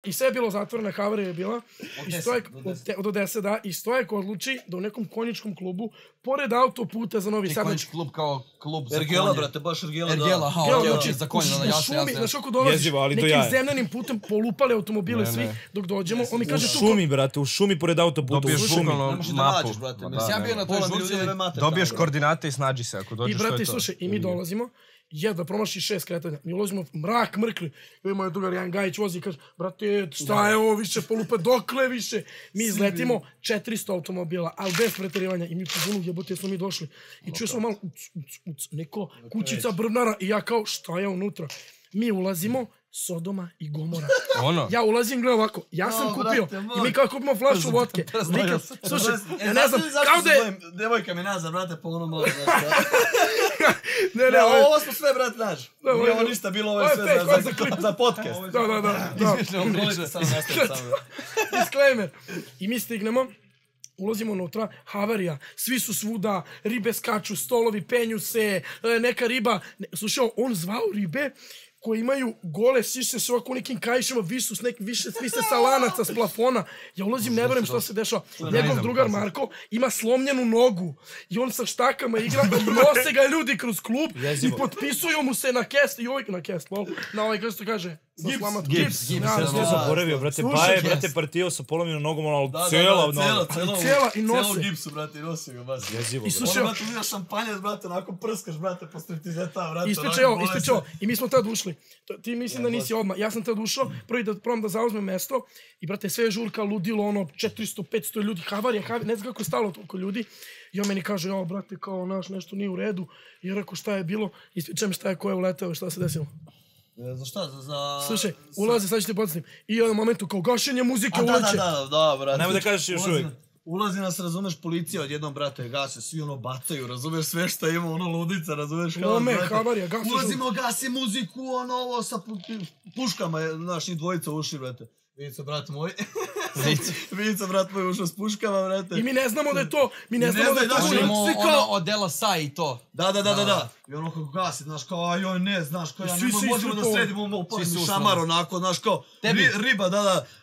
I sve je bilo zatvorena, havarija je bila. Do 10, da. I Stojak odluči da u nekom konjičkom klubu, pored autoputa za Novi Sad... Konjički klub kao klub za konje. Ergela, brate, baš Ergela. Ergela, aha, okej, za konje, jasno. Znaš kako dolaziš, nekim zemljanim putem polupali automobile svi dok dođemo. On mi kaže u šumi, brate, u šumi pored autoputa, u šumi. Ne možeš da nađeš, brate. Ja bio na toj žurci, dobiješ koordinate i snađi se ako dođeš. I brate, slušaj, i mi dolazimo, da promaši 6 kretanja. Mi ulazimo mrak, mrkli. I moj drugar Jan Gajić vozi i kaže, brate, šta je ovo više polupe, dokle više? Mi izletimo 400 automobila, ali bez preterivanja. I mi po zunu jebote smo mi došli. I čuo smo malo, neko kućica brvnara i ja kao, šta je unutra? Mi ulazimo, Sodoma i Gomora. Ja ulazim, gledam ovako, ja sam kupio i mi kao kupimo flašu vodke. Slušaj, ja ne znam, kao da je... Devojka mi nazad, brate, po onom malo. Ne, ovo smo sve, brate, naš. Nije ovo ništa bilo, ovo je sve za podcast. Da. Disclaimer. I mi stignemo, ulazimo unutra, havarija, svi su svuda, ribe skaču, stolovi penju se, neka riba... Slušaj, on zvao ribe koji imaju gole siše s ovako nekim kajšima, više svise sa lanaca, s plafona. Ja ulazim, ne verujem šta se dešava. Njegov drugar Marko ima slomljenu nogu i on sa štakama igra i nose ga ljudi kroz klub i potpisuju mu se na kest i ovaj na kest, na ovaj kako se kaže, gips. Ja sam zaboravio, brate, Baje, brate, partio sa polomljenom nogom, ali cijela i nose. Cijelo gipsu, brate, i nosi ga, baš. I slušaj, brate, uzio šampanjac, brate, onako prskaš, brate, po striptizeta, brate. Ispričao. I mi smo tad ušli. Ti mislim da nisi odmah. Ja sam tad ušao, prvi da probam da zauzmem mesto i, brate, sve je žurka, ludilo, 400-500 ljudi, havarija, ne znam kako je stalo toliko ljudi. I on meni kaže, brate, kao naš, nešto nije u redu. I ja rekao, šta je bilo? Ispričam šta je, ko je uleteo, šta se desilo. Za šta? Slušaj, ulaze, sad ću ti podsjetim. I u jednom momentu kao gašenje muzike uleće. Da, brate. Nemoj da kažeš još uvijek. Ulazi nas, razumeš, policija odjednom, brate, gase, svi bacaju, razumeš, sve što ima, ludica, razumeš, havarija, gasi. Ulazimo, gasi muziku, ovo sa puškama, znaš, njih dvojica uši, brate. Vidica, brat moj. Vidica, brat moj, ušao s puškama, brate. I mi ne znamo da je to, ono od Dela Sa i to. Da. I ono kako gasi, znaš, kao, joj, ne, znaš, kao, ja ne možemo da sredimo upalimo šamar, onako, znaš, kao, riba,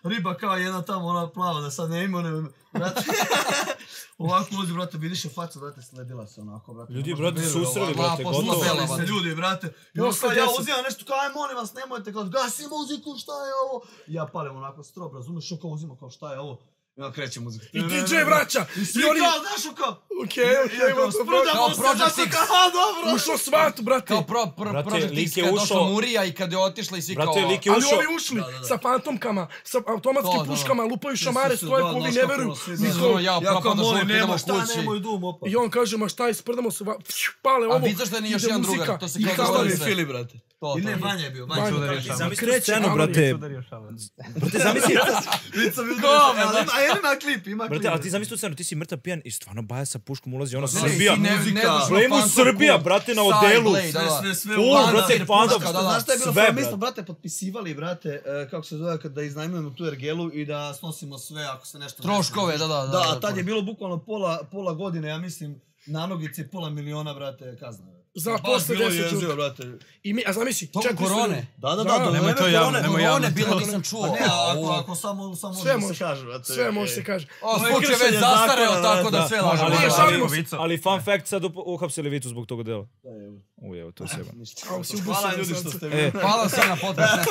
riba kao jedna tamo, ona plava, da sad ne ima, brate. Ovako ulazi, brate, vidiš je faca, brate, sledila se onako, brate. Ljudi, brate, susreli, brate, gotovo. Susreli se ljudi, brate. I ono kao, ja uzimam nešto, kao, aj, molim vas, nemojte, kao, gasi muziku, šta je ovo? I ja palim onako strop, razumeš, što kao uzima, kao, šta je ovo? I onda kreće muzika. I DJ vraća. I svi kao, znaš, kao... Okej, sprudamo se, zato kao, dobro. Ušao svat, brate. Kao Project X, kad je došla Murija i kad je otišla i svi kao... Ali ovi ušli sa fantomkama, sa automatskim puškama, lupaju šamare, stoje ko vi ne veruju. Ja kao molim, nema šta, nemoj dum, opa. I on kaže, ma šta, isprdamo se, pale ovo. A vidiš da nije još jedan drugar, to se kao govori sve. Fili, brate. I ne, Vanja je bio, Vanja udario šaman. Zamisli scenu, brate. Brate, zamisli... Ima klip. Brate, ali ti zamisli tu scenu, ti si mrtav pijan i stvarno Baja sa puškom ulazi, ono Srbija. Play mu Srbija, brate, na odelu. Sve. Brate, fandom. Znaš šta je bilo fora? Mi smo, brate, potpisivali, brate, kako se zove, da iznajmujemo tu Ergelu i da snosimo sve ako se nešto... Troškove, da. Da, tad je bilo bukvalno pola godine, ja mislim, na nogice $500,000, brate, kazna. Za posle 10 čuka. A zamisli, tokom korone? Da, nemoj to javno, nemoj javno. Korone bilo, nisam čuo. Ne, ako samo može se kaže, brate. Sve može se kaže. Slučaj već zastareo, tako da sve lažemo. Ali fun fact, sad uhapsili Vicu zbog toga dela. Da, evo. Evo, to je sjebano. Hvala ljudi što ste bili. Hvala sve na podcastu.